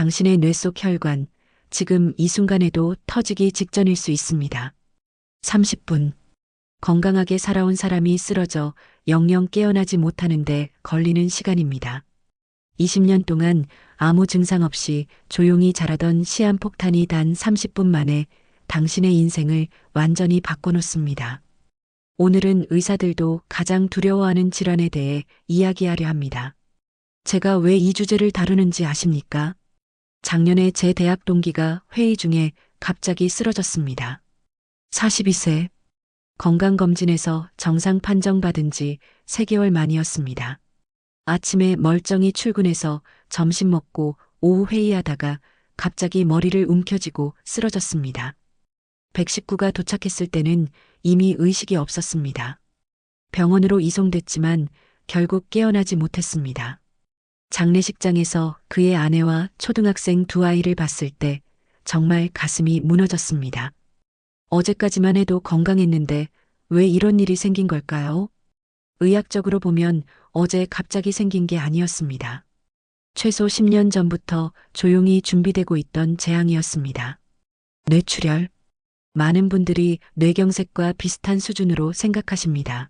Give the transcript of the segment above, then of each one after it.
당신의 뇌 속 혈관, 지금 이 순간에도 터지기 직전일 수 있습니다. 30분. 건강하게 살아온 사람이 쓰러져 영영 깨어나지 못하는데 걸리는 시간입니다. 20년 동안 아무 증상 없이 조용히 자라던 시한폭탄이 단 30분 만에 당신의 인생을 완전히 바꿔놓습니다. 오늘은 의사들도 가장 두려워하는 질환에 대해 이야기하려 합니다. 제가 왜 이 주제를 다루는지 아십니까? 작년에 제 대학 동기가 회의 중에 갑자기 쓰러졌습니다. 42세. 건강검진에서 정상 판정받은 지 3개월 만이었습니다. 아침에 멀쩡히 출근해서 점심 먹고 오후 회의하다가 갑자기 머리를 움켜쥐고 쓰러졌습니다. 119가 도착했을 때는 이미 의식이 없었습니다. 병원으로 이송됐지만 결국 깨어나지 못했습니다. 장례식장에서 그의 아내와 초등학생 2아이를 봤을 때 정말 가슴이 무너졌습니다. 어제까지만 해도 건강했는데 왜 이런 일이 생긴 걸까요? 의학적으로 보면 어제 갑자기 생긴 게 아니었습니다. 최소 10년 전부터 조용히 준비되고 있던 재앙이었습니다. 뇌출혈. 많은 분들이 뇌경색과 비슷한 수준으로 생각하십니다.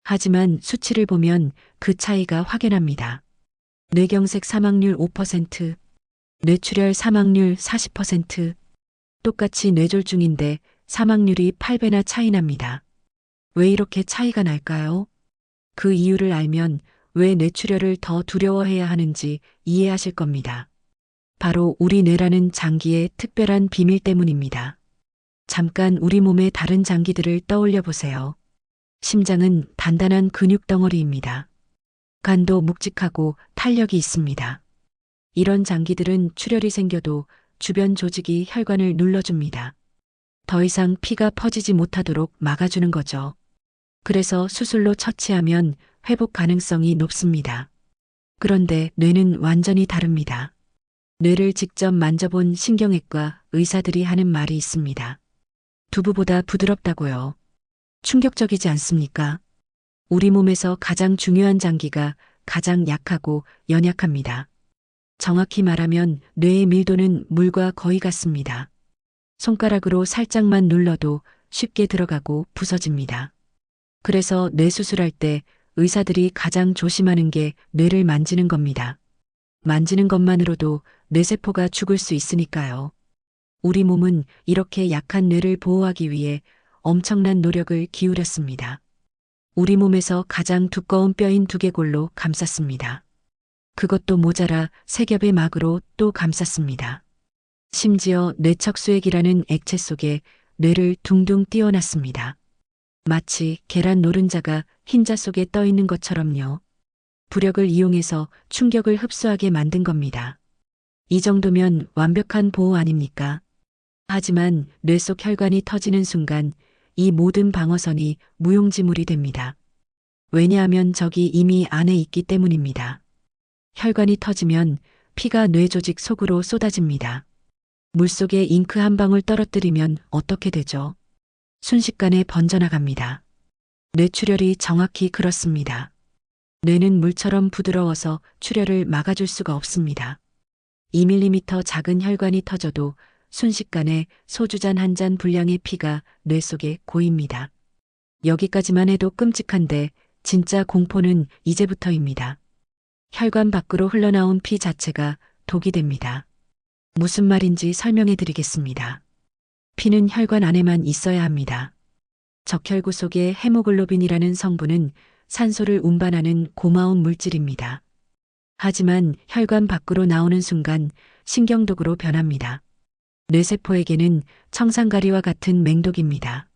하지만 수치를 보면 그 차이가 확연합니다. 뇌경색 사망률 5%, 뇌출혈 사망률 40%, 똑같이 뇌졸중인데 사망률이 8배나 차이 납니다. 왜 이렇게 차이가 날까요? 그 이유를 알면 왜 뇌출혈을 더 두려워해야 하는지 이해하실 겁니다. 바로 우리 뇌라는 장기의 특별한 비밀 때문입니다. 잠깐 우리 몸의 다른 장기들을 떠올려 보세요. 심장은 단단한 근육 덩어리입니다. 간도 묵직하고 탄력이 있습니다. 이런 장기들은 출혈이 생겨도 주변 조직이 혈관을 눌러줍니다. 더 이상 피가 퍼지지 못하도록 막아주는 거죠. 그래서 수술로 처치하면 회복 가능성이 높습니다. 그런데 뇌는 완전히 다릅니다. 뇌를 직접 만져본 신경외과 의사들이 하는 말이 있습니다. 두부보다 부드럽다고요. 충격적이지 않습니까? 우리 몸에서 가장 중요한 장기가 가장 약하고 연약합니다. 정확히 말하면 뇌의 밀도는 물과 거의 같습니다. 손가락으로 살짝만 눌러도 쉽게 들어가고 부서집니다. 그래서 뇌 수술할 때 의사들이 가장 조심하는 게 뇌를 만지는 겁니다. 만지는 것만으로도 뇌세포가 죽을 수 있으니까요. 우리 몸은 이렇게 약한 뇌를 보호하기 위해 엄청난 노력을 기울였습니다. 우리 몸에서 가장 두꺼운 뼈인 두개골로 감쌌습니다. 그것도 모자라 세 겹의 막으로 또 감쌌습니다. 심지어 뇌척수액이라는 액체 속에 뇌를 둥둥 띄워놨습니다. 마치 계란 노른자가 흰자 속에 떠 있는 것처럼요. 부력을 이용해서 충격을 흡수하게 만든 겁니다. 이 정도면 완벽한 보호 아닙니까? 하지만 뇌 속 혈관이 터지는 순간 이 모든 방어선이 무용지물이 됩니다. 왜냐하면 적이 이미 안에 있기 때문입니다. 혈관이 터지면 피가 뇌 조직 속으로 쏟아집니다. 물속에 잉크 한 방울 떨어뜨리면 어떻게 되죠? 순식간에 번져나갑니다. 뇌출혈이 정확히 그렇습니다. 뇌는 물처럼 부드러워서 출혈을 막아줄 수가 없습니다. 2mm 작은 혈관이 터져도 순식간에 소주잔 한 잔 분량의 피가 뇌 속에 고입니다. 여기까지만 해도 끔찍한데 진짜 공포는 이제부터입니다. 혈관 밖으로 흘러나온 피 자체가 독이 됩니다. 무슨 말인지 설명해 드리겠습니다. 피는 혈관 안에만 있어야 합니다. 적혈구 속의 헤모글로빈이라는 성분은 산소를 운반하는 고마운 물질입니다. 하지만 혈관 밖으로 나오는 순간 신경독으로 변합니다. 뇌세포에게는 청산가리와 같은 맹독입니다.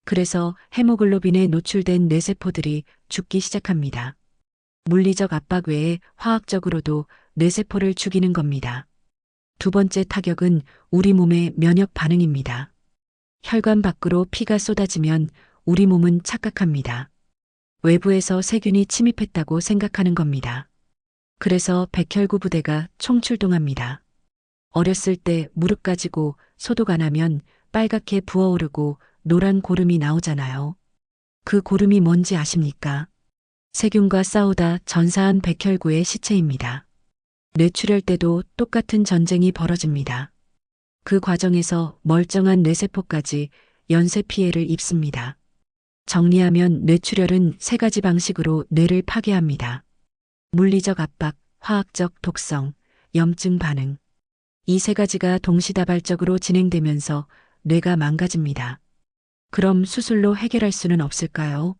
그래서 헤모글로빈에 노출된 뇌세포들이 죽기 시작합니다. 물리적 압박 외에 화학적으로도 뇌세포를 죽이는 겁니다. 두 번째 타격은 우리 몸의 면역 반응입니다. 혈관 밖으로 피가 쏟아지면 우리 몸은 착각합니다. 외부에서 세균이 침입했다고 생각하는 겁니다. 그래서 백혈구 부대가 총출동합니다. 어렸을 때 무릎 가지고 소독 안 하면 빨갛게 부어오르고 노란 고름이 나오잖아요. 그 고름이 뭔지 아십니까? 세균과 싸우다 전사한 백혈구의 시체입니다. 뇌출혈 때도 똑같은 전쟁이 벌어집니다. 그 과정에서 멀쩡한 뇌세포까지 연쇄 피해를 입습니다. 정리하면 뇌출혈은 세 가지 방식으로 뇌를 파괴합니다. 물리적 압박, 화학적 독성, 염증 반응. 이 세 가지가 동시다발적으로 진행되면서 뇌가 망가집니다. 그럼 수술로 해결할 수는 없을까요?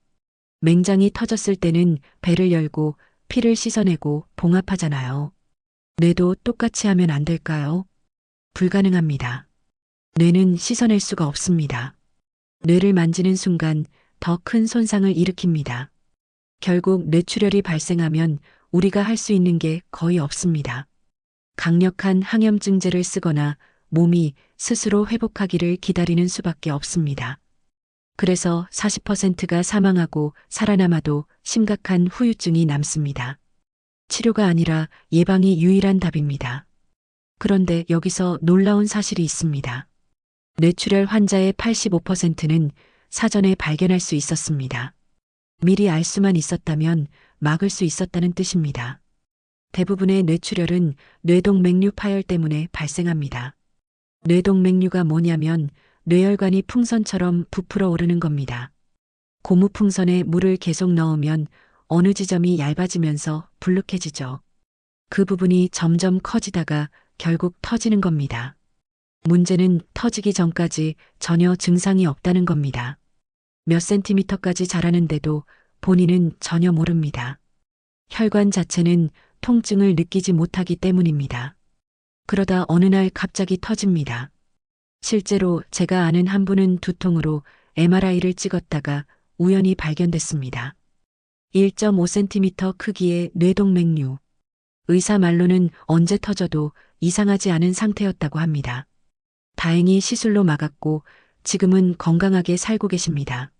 맹장이 터졌을 때는 배를 열고 피를 씻어내고 봉합하잖아요. 뇌도 똑같이 하면 안 될까요? 불가능합니다. 뇌는 씻어낼 수가 없습니다. 뇌를 만지는 순간 더 큰 손상을 일으킵니다. 결국 뇌출혈이 발생하면 우리가 할 수 있는 게 거의 없습니다. 강력한 항염증제를 쓰거나 몸이 스스로 회복하기를 기다리는 수밖에 없습니다. 그래서 40%가 사망하고 살아남아도 심각한 후유증이 남습니다. 치료가 아니라 예방이 유일한 답입니다. 그런데 여기서 놀라운 사실이 있습니다. 뇌출혈 환자의 85%는 사전에 발견할 수 있었습니다. 미리 알 수만 있었다면 막을 수 있었다는 뜻입니다. 대부분의 뇌출혈은 뇌동맥류 파열 때문에 발생합니다. 뇌동맥류가 뭐냐면 뇌혈관이 풍선처럼 부풀어 오르는 겁니다. 고무풍선에 물을 계속 넣으면 어느 지점이 얇아지면서 불룩해지죠. 그 부분이 점점 커지다가 결국 터지는 겁니다. 문제는 터지기 전까지 전혀 증상이 없다는 겁니다. 몇 센티미터까지 자라는데도 본인은 전혀 모릅니다. 혈관 자체는 통증을 느끼지 못하기 때문입니다. 그러다 어느 날 갑자기 터집니다. 실제로 제가 아는 한 분은 두통으로 MRI를 찍었다가 우연히 발견됐습니다. 1.5cm 크기의 뇌동맥류. 의사 말로는 언제 터져도 이상하지 않은 상태였다고 합니다. 다행히 시술로 막았고 지금은 건강하게 살고 계십니다.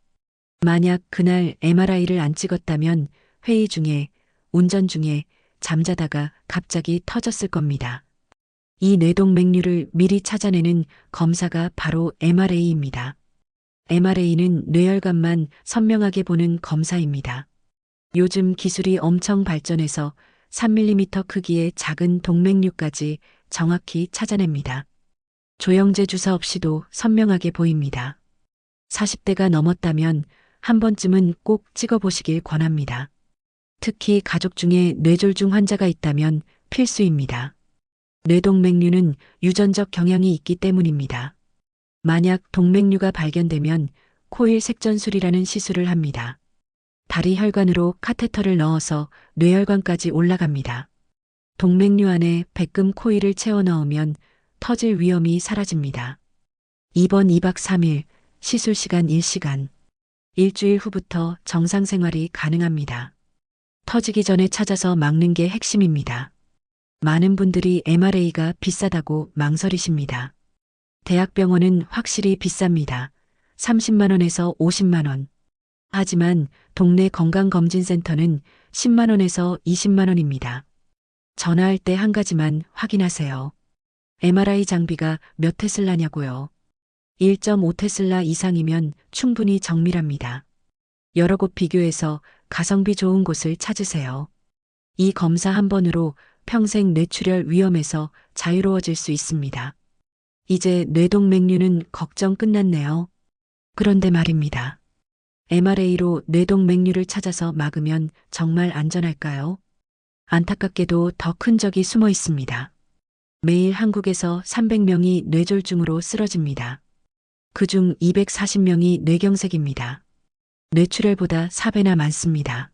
만약 그날 MRI를 안 찍었다면 회의 중에, 운전 중에 잠자다가 갑자기 터졌을 겁니다. 이 뇌동맥류를 미리 찾아내는 검사가 바로 MRA입니다. MRA는 뇌혈관만 선명하게 보는 검사입니다. 요즘 기술이 엄청 발전해서 3mm 크기의 작은 동맥류까지 정확히 찾아냅니다. 조영제 주사 없이도 선명하게 보입니다. 40대가 넘었다면 한 번쯤은 꼭 찍어보시길 권합니다. 특히 가족 중에 뇌졸중 환자가 있다면 필수입니다. 뇌동맥류는 유전적 경향이 있기 때문입니다. 만약 동맥류가 발견되면 코일 색전술이라는 시술을 합니다. 다리 혈관으로 카테터를 넣어서 뇌혈관까지 올라갑니다. 동맥류 안에 백금 코일을 채워 넣으면 터질 위험이 사라집니다. 입원 2박 3일, 시술 시간 1시간. 일주일 후부터 정상 생활이 가능합니다. 터지기 전에 찾아서 막는 게 핵심입니다. 많은 분들이 MRA가 비싸다고 망설이십니다. 대학병원은 확실히 비쌉니다. 30만 원에서 50만 원. 하지만 동네 건강검진센터는 10만 원에서 20만 원입니다. 전화할 때 한 가지만 확인하세요. MRI 장비가 몇 테슬라냐고요. 1.5테슬라 이상이면 충분히 정밀합니다. 여러 곳 비교해서 가성비 좋은 곳을 찾으세요. 이 검사 한 번으로 평생 뇌출혈 위험에서 자유로워질 수 있습니다. 이제 뇌동맥류는 걱정 끝났네요. 그런데 말입니다. MRA로 뇌동맥류를 찾아서 막으면 정말 안전할까요? 안타깝게도 더 큰 적이 숨어 있습니다. 매일 한국에서 300명이 뇌졸중으로 쓰러집니다. 그중 240명이 뇌경색입니다. 뇌출혈보다 4배나 많습니다.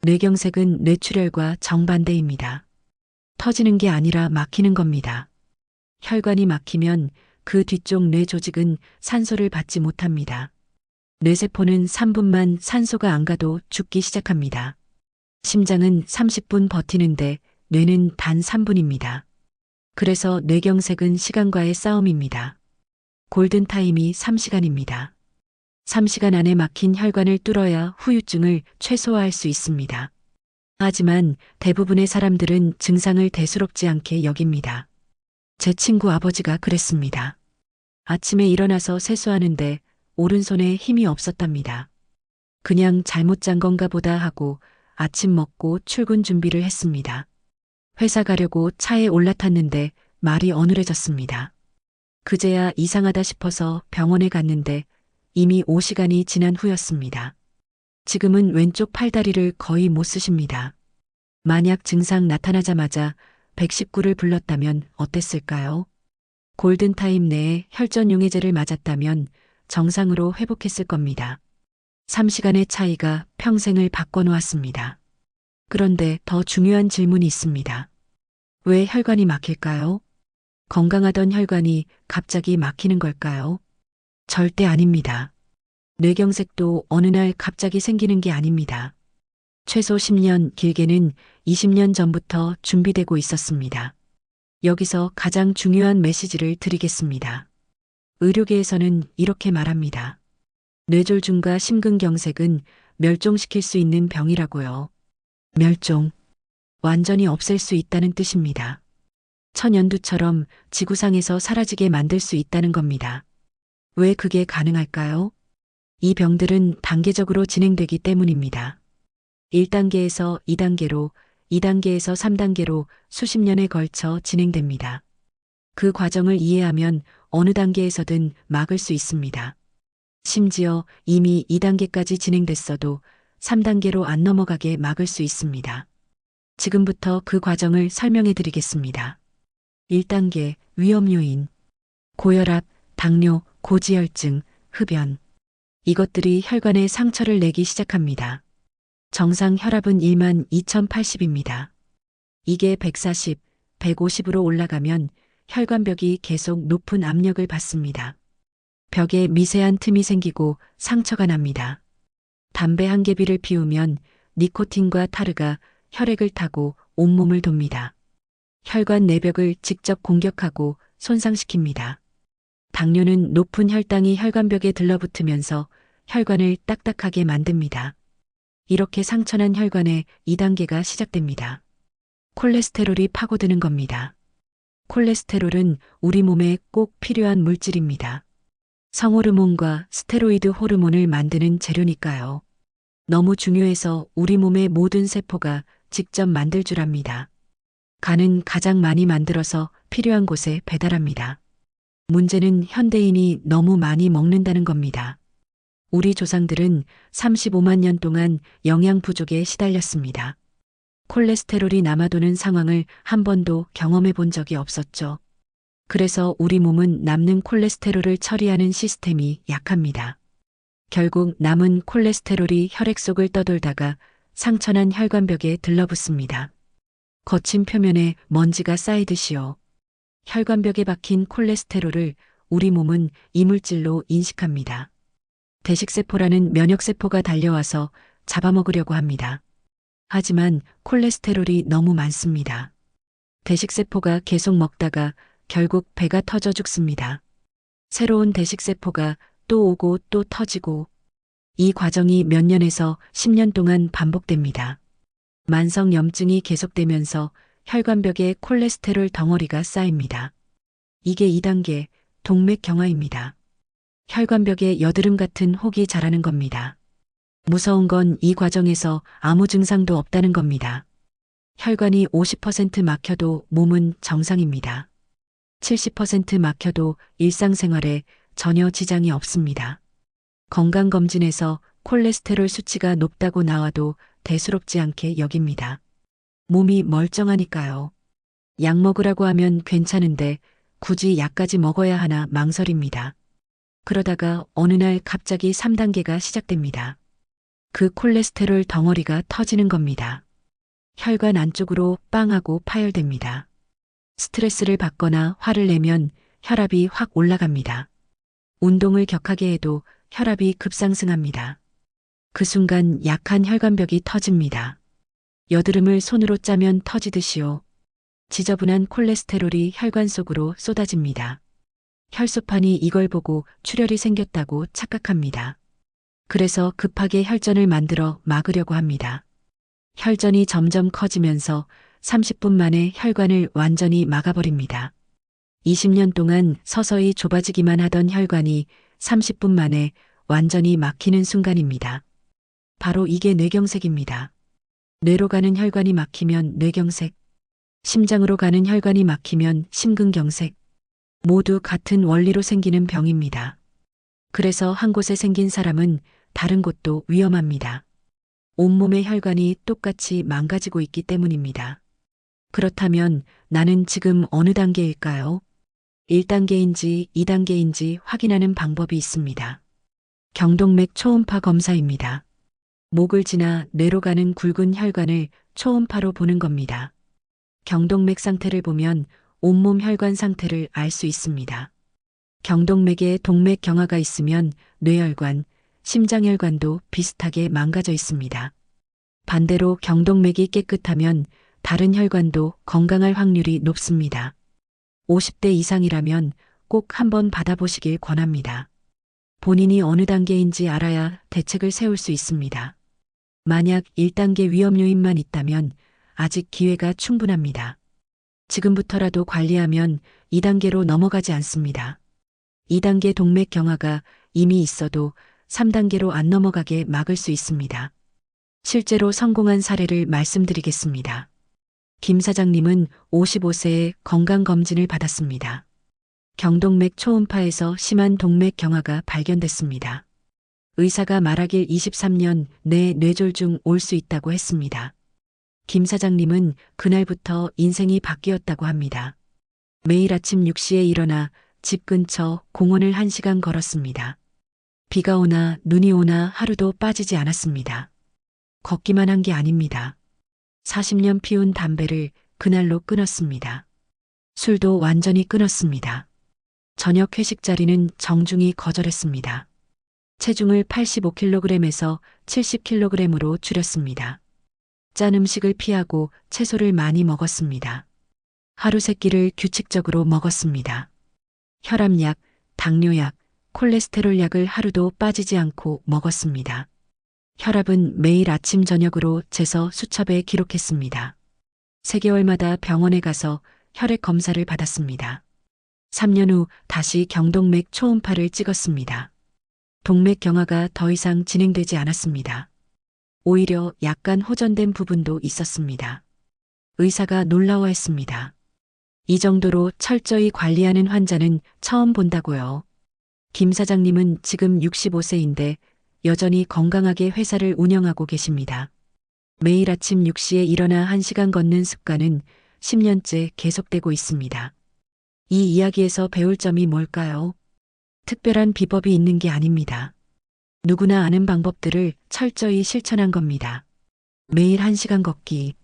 뇌경색은 뇌출혈과 정반대입니다. 터지는 게 아니라 막히는 겁니다. 혈관이 막히면 그 뒤쪽 뇌 조직은 산소를 받지 못합니다. 뇌세포는 3분만 산소가 안 가도 죽기 시작합니다. 심장은 30분 버티는데 뇌는 단 3분입니다. 그래서 뇌경색은 시간과의 싸움입니다. 골든타임이 3시간입니다. 3시간 안에 막힌 혈관을 뚫어야 후유증을 최소화할 수 있습니다. 하지만 대부분의 사람들은 증상을 대수롭지 않게 여깁니다. 제 친구 아버지가 그랬습니다. 아침에 일어나서 세수하는데 오른손에 힘이 없었답니다. 그냥 잘못 잔 건가 보다 하고 아침 먹고 출근 준비를 했습니다. 회사 가려고 차에 올라탔는데 말이 어눌해졌습니다. 그제야 이상하다 싶어서 병원에 갔는데 이미 5시간이 지난 후였습니다. 지금은 왼쪽 팔다리를 거의 못 쓰십니다. 만약 증상 나타나자마자 119를 불렀다면 어땠을까요? 골든타임 내에 혈전용해제를 맞았다면 정상으로 회복했을 겁니다. 3시간의 차이가 평생을 바꿔놓았습니다. 그런데 더 중요한 질문이 있습니다. 왜 혈관이 막힐까요? 건강하던 혈관이 갑자기 막히는 걸까요? 절대 아닙니다. 뇌경색도 어느 날 갑자기 생기는 게 아닙니다. 최소 10년, 길게는 20년 전부터 준비되고 있었습니다. 여기서 가장 중요한 메시지를 드리겠습니다. 의료계에서는 이렇게 말합니다. 뇌졸중과 심근경색은 멸종시킬 수 있는 병이라고요. 멸종. 완전히 없앨 수 있다는 뜻입니다. 천연두처럼 지구상에서 사라지게 만들 수 있다는 겁니다. 왜 그게 가능할까요? 이 병들은 단계적으로 진행되기 때문입니다. 1단계에서 2단계로, 2단계에서 3단계로 수십 년에 걸쳐 진행됩니다. 그 과정을 이해하면 어느 단계에서든 막을 수 있습니다. 심지어 이미 2단계까지 진행됐어도 3단계로 안 넘어가게 막을 수 있습니다. 지금부터 그 과정을 설명해 드리겠습니다. 1단계 위험 요인. 고혈압, 당뇨, 고지혈증, 흡연. 이것들이 혈관에 상처를 내기 시작합니다. 정상 혈압은 12,080입니다. 이게 140, 150으로 올라가면 혈관벽이 계속 높은 압력을 받습니다. 벽에 미세한 틈이 생기고 상처가 납니다. 담배 한 개비를 피우면 니코틴과 타르가 혈액을 타고 온몸을 돕니다. 혈관 내벽을 직접 공격하고 손상시킵니다. 당뇨는 높은 혈당이 혈관벽에 들러붙으면서 혈관을 딱딱하게 만듭니다. 이렇게 상처난 혈관의 2단계가 시작됩니다. 콜레스테롤이 파고드는 겁니다. 콜레스테롤은 우리 몸에 꼭 필요한 물질입니다. 성호르몬과 스테로이드 호르몬을 만드는 재료니까요. 너무 중요해서 우리 몸의 모든 세포가 직접 만들 줄 압니다. 간은 가장 많이 만들어서 필요한 곳에 배달합니다. 문제는 현대인이 너무 많이 먹는다는 겁니다. 우리 조상들은 35만 년 동안 영양 부족에 시달렸습니다. 콜레스테롤이 남아도는 상황을 한 번도 경험해 본 적이 없었죠. 그래서 우리 몸은 남는 콜레스테롤을 처리하는 시스템이 약합니다. 결국 남은 콜레스테롤이 혈액 속을 떠돌다가 상처난 혈관벽에 들러붙습니다. 거친 표면에 먼지가 쌓이듯이요. 혈관벽에 박힌 콜레스테롤을 우리 몸은 이물질로 인식합니다. 대식세포라는 면역세포가 달려와서 잡아먹으려고 합니다. 하지만 콜레스테롤이 너무 많습니다. 대식세포가 계속 먹다가 결국 배가 터져 죽습니다. 새로운 대식세포가 또 오고 또 터지고 이 과정이 몇 년에서 10년 동안 반복됩니다. 만성염증이 계속되면서 혈관벽에 콜레스테롤 덩어리가 쌓입니다. 이게 2단계 동맥경화입니다. 혈관벽에 여드름 같은 혹이 자라는 겁니다. 무서운 건 이 과정에서 아무 증상도 없다는 겁니다. 혈관이 50% 막혀도 몸은 정상입니다. 70% 막혀도 일상생활에 전혀 지장이 없습니다. 건강검진에서 콜레스테롤 수치가 높다고 나와도 대수롭지 않게 여깁니다. 몸이 멀쩡하니까요. 약 먹으라고 하면 괜찮은데 굳이 약까지 먹어야 하나 망설입니다. 그러다가 어느 날 갑자기 3단계가 시작됩니다. 그 콜레스테롤 덩어리가 터지는 겁니다. 혈관 안쪽으로 빵 하고 파열됩니다. 스트레스를 받거나 화를 내면 혈압이 확 올라갑니다. 운동을 격하게 해도 혈압이 급상승합니다. 그 순간 약한 혈관벽이 터집니다. 여드름을 손으로 짜면 터지듯이요. 지저분한 콜레스테롤이 혈관 속으로 쏟아집니다. 혈소판이 이걸 보고 출혈이 생겼다고 착각합니다. 그래서 급하게 혈전을 만들어 막으려고 합니다. 혈전이 점점 커지면서 30분 만에 혈관을 완전히 막아버립니다. 20년 동안 서서히 좁아지기만 하던 혈관이 30분 만에 완전히 막히는 순간입니다. 바로 이게 뇌경색입니다. 뇌로 가는 혈관이 막히면 뇌경색. 심장으로 가는 혈관이 막히면 심근경색. 모두 같은 원리로 생기는 병입니다. 그래서 한 곳에 생긴 사람은 다른 곳도 위험합니다. 온몸의 혈관이 똑같이 망가지고 있기 때문입니다. 그렇다면 나는 지금 어느 단계일까요? 1단계인지 2단계인지 확인하는 방법이 있습니다. 경동맥 초음파 검사입니다. 목을 지나 뇌로 가는 굵은 혈관을 초음파로 보는 겁니다. 경동맥 상태를 보면 온몸 혈관 상태를 알 수 있습니다. 경동맥에 동맥 경화가 있으면 뇌혈관, 심장혈관도 비슷하게 망가져 있습니다. 반대로 경동맥이 깨끗하면 다른 혈관도 건강할 확률이 높습니다. 50대 이상이라면 꼭 한번 받아보시길 권합니다. 본인이 어느 단계인지 알아야 대책을 세울 수 있습니다. 만약 1단계 위험 요인만 있다면 아직 기회가 충분합니다. 지금부터라도 관리하면 2단계로 넘어가지 않습니다. 2단계 동맥 경화가 이미 있어도 3단계로 안 넘어가게 막을 수 있습니다. 실제로 성공한 사례를 말씀드리겠습니다. 김 사장님은 55세에 건강검진을 받았습니다. 경동맥 초음파에서 심한 동맥 경화가 발견됐습니다. 의사가 말하길 23년 내 뇌졸중 올 수 있다고 했습니다. 김 사장님은 그날부터 인생이 바뀌었다고 합니다. 매일 아침 6시에 일어나 집 근처 공원을 1시간 걸었습니다. 비가 오나 눈이 오나 하루도 빠지지 않았습니다. 걷기만 한 게 아닙니다. 40년 피운 담배를 그날로 끊었습니다. 술도 완전히 끊었습니다. 저녁 회식 자리는 정중히 거절했습니다. 체중을 85kg에서 70kg으로 줄였습니다. 짠 음식을 피하고 채소를 많이 먹었습니다. 하루 3끼를 규칙적으로 먹었습니다. 혈압약, 당뇨약, 콜레스테롤 약을 하루도 빠지지 않고 먹었습니다. 혈압은 매일 아침 저녁으로 재서 수첩에 기록했습니다. 3개월마다 병원에 가서 혈액 검사를 받았습니다. 3년 후 다시 경동맥 초음파를 찍었습니다. 동맥 경화가 더 이상 진행되지 않았습니다. 오히려 약간 호전된 부분도 있었습니다. 의사가 놀라워했습니다. 이 정도로 철저히 관리하는 환자는 처음 본다고요. 김 사장님은 지금 65세인데 여전히 건강하게 회사를 운영하고 계십니다. 매일 아침 6시에 일어나 1시간 걷는 습관은 10년째 계속되고 있습니다. 이 이야기에서 배울 점이 뭘까요? 특별한 비법이 있는 게 아닙니다. 누구나 아는 방법들을 철저히 실천한 겁니다. 매일 1시간 걷기.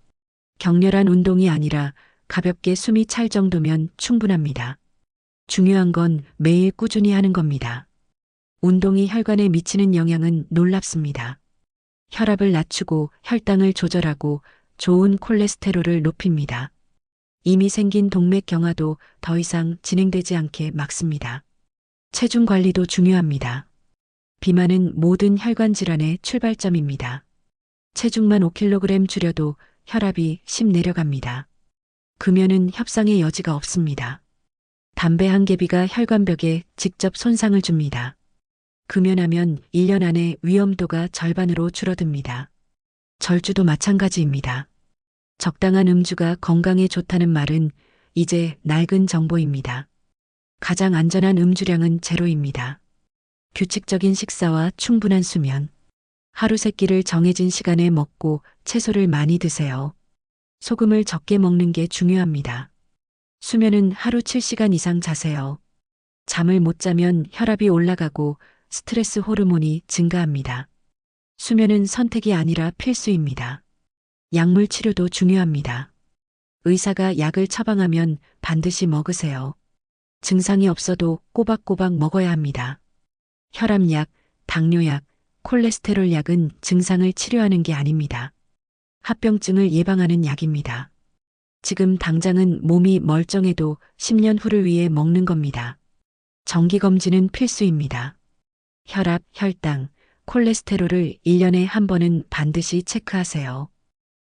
격렬한 운동이 아니라 가볍게 숨이 찰 정도면 충분합니다. 중요한 건 매일 꾸준히 하는 겁니다. 운동이 혈관에 미치는 영향은 놀랍습니다. 혈압을 낮추고 혈당을 조절하고 좋은 콜레스테롤을 높입니다. 이미 생긴 동맥 경화도 더 이상 진행되지 않게 막습니다. 체중 관리도 중요합니다. 비만은 모든 혈관 질환의 출발점입니다. 체중만 5kg 줄여도 혈압이 10 내려갑니다. 금연은 협상의 여지가 없습니다. 담배 한 개비가 혈관벽에 직접 손상을 줍니다. 금연하면 1년 안에 위험도가 절반으로 줄어듭니다. 절주도 마찬가지입니다. 적당한 음주가 건강에 좋다는 말은 이제 낡은 정보입니다. 가장 안전한 음주량은 제로입니다. 규칙적인 식사와 충분한 수면. 하루 3끼를 정해진 시간에 먹고 채소를 많이 드세요. 소금을 적게 먹는 게 중요합니다. 수면은 하루 7시간 이상 자세요. 잠을 못 자면 혈압이 올라가고 스트레스 호르몬이 증가합니다. 수면은 선택이 아니라 필수입니다. 약물 치료도 중요합니다. 의사가 약을 처방하면 반드시 먹으세요. 증상이 없어도 꼬박꼬박 먹어야 합니다. 혈압약, 당뇨약, 콜레스테롤 약은 증상을 치료하는 게 아닙니다. 합병증을 예방하는 약입니다. 지금 당장은 몸이 멀쩡해도 10년 후를 위해 먹는 겁니다. 정기검진은 필수입니다. 혈압, 혈당, 콜레스테롤을 1년에 한 번은 반드시 체크하세요.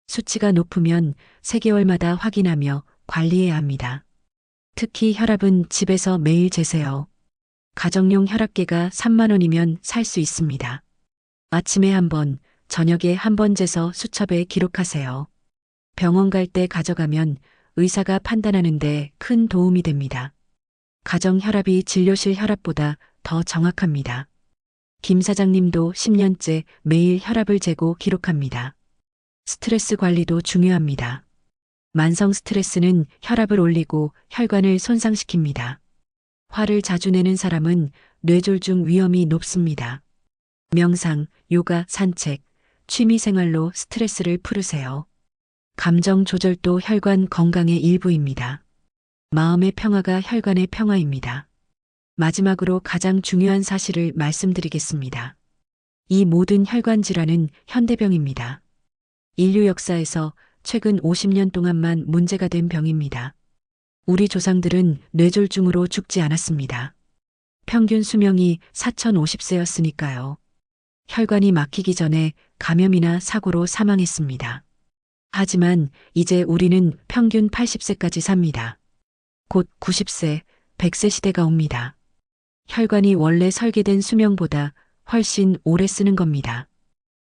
수치가 높으면 3개월마다 확인하며 관리해야 합니다. 특히 혈압은 집에서 매일 재세요. 가정용 혈압계가 3만 원이면 살 수 있습니다. 아침에 한 번, 저녁에 한 번 재서 수첩에 기록하세요. 병원 갈 때 가져가면 의사가 판단하는데 큰 도움이 됩니다. 가정 혈압이 진료실 혈압보다 더 정확합니다. 김 사장님도 10년째 매일 혈압을 재고 기록합니다. 스트레스 관리도 중요합니다. 만성 스트레스는 혈압을 올리고 혈관을 손상시킵니다. 화를 자주 내는 사람은 뇌졸중 위험이 높습니다. 명상, 요가, 산책, 취미 생활로 스트레스를 풀으세요. 감정 조절도 혈관 건강의 일부입니다. 마음의 평화가 혈관의 평화입니다. 마지막으로 가장 중요한 사실을 말씀드리겠습니다. 이 모든 혈관 질환은 현대병입니다. 인류 역사에서 최근 50년 동안만 문제가 된 병입니다. 우리 조상들은 뇌졸중으로 죽지 않았습니다. 평균 수명이 4050세였으니까요. 혈관이 막히기 전에 감염이나 사고로 사망했습니다. 하지만 이제 우리는 평균 80세까지 삽니다. 곧 90세, 100세 시대가 옵니다. 혈관이 원래 설계된 수명보다 훨씬 오래 쓰는 겁니다.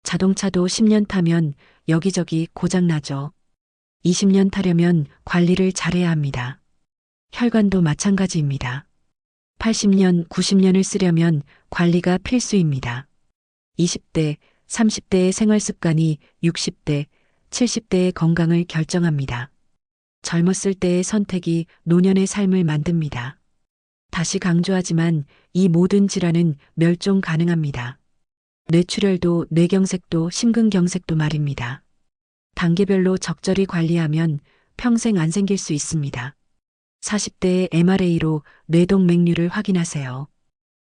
자동차도 10년 타면 여기저기 고장나죠. 20년 타려면 관리를 잘해야 합니다. 혈관도 마찬가지입니다. 80년, 90년을 쓰려면 관리가 필수입니다. 20대, 30대의 생활 습관이 60대, 70대의 건강을 결정합니다. 젊었을 때의 선택이 노년의 삶을 만듭니다. 다시 강조하지만 이 모든 질환은 멸종 가능합니다. 뇌출혈도 뇌경색도 심근경색도 말입니다. 단계별로 적절히 관리하면 평생 안 생길 수 있습니다. 40대의 MRA로 뇌동맥류를 확인하세요.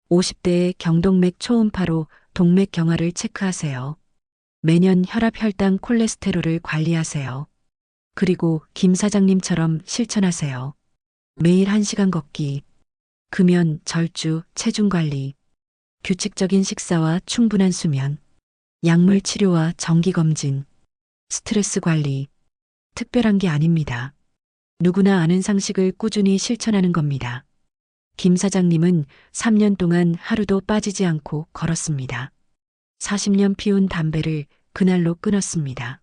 50대의 경동맥 초음파로 동맥 경화를 체크하세요. 매년 혈압, 혈당, 콜레스테롤을 관리하세요. 그리고 김 사장님처럼 실천하세요. 매일 1시간 걷기, 금연, 절주, 체중 관리, 규칙적인 식사와 충분한 수면, 약물 치료와 정기 검진, 스트레스 관리, 특별한 게 아닙니다. 누구나 아는 상식을 꾸준히 실천하는 겁니다. 김 사장님은 3년 동안 하루도 빠지지 않고 걸었습니다. 40년 피운 담배를 그날로 끊었습니다.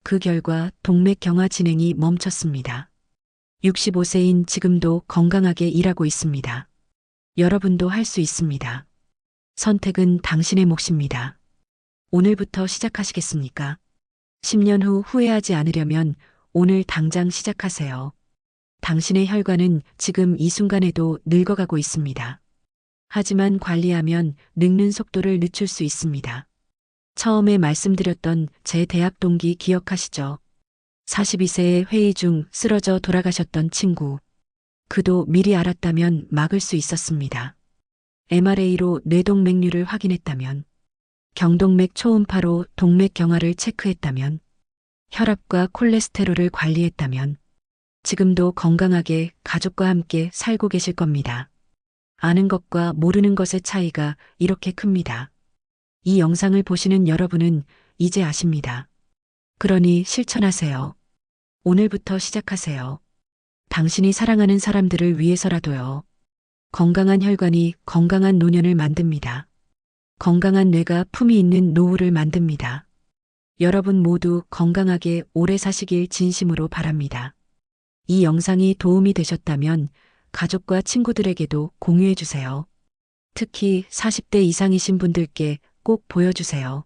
그 결과 동맥 경화 진행이 멈췄습니다. 65세인 지금도 건강하게 일하고 있습니다. 여러분도 할 수 있습니다. 선택은 당신의 몫입니다. 오늘부터 시작하시겠습니까? 10년 후 후회하지 않으려면 오늘 당장 시작하세요. 당신의 혈관은 지금 이 순간에도 늙어가고 있습니다. 하지만 관리하면 늙는 속도를 늦출 수 있습니다. 처음에 말씀드렸던 제 대학 동기 기억하시죠? 42세의 회의 중 쓰러져 돌아가셨던 친구. 그도 미리 알았다면 막을 수 있었습니다. MRA로 뇌동맥류를 확인했다면, 경동맥 초음파로 동맥 경화를 체크했다면, 혈압과 콜레스테롤을 관리했다면, 지금도 건강하게 가족과 함께 살고 계실 겁니다. 아는 것과 모르는 것의 차이가 이렇게 큽니다. 이 영상을 보시는 여러분은 이제 아십니다. 그러니 실천하세요. 오늘부터 시작하세요. 당신이 사랑하는 사람들을 위해서라도요. 건강한 혈관이 건강한 노년을 만듭니다. 건강한 뇌가 품이 있는 노후를 만듭니다. 여러분 모두 건강하게 오래 사시길 진심으로 바랍니다. 이 영상이 도움이 되셨다면 가족과 친구들에게도 공유해 주세요. 특히 40대 이상이신 분들께 꼭 보여주세요.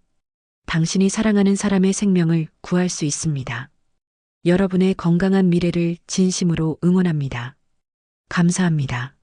당신이 사랑하는 사람의 생명을 구할 수 있습니다. 여러분의 건강한 미래를 진심으로 응원합니다. 감사합니다.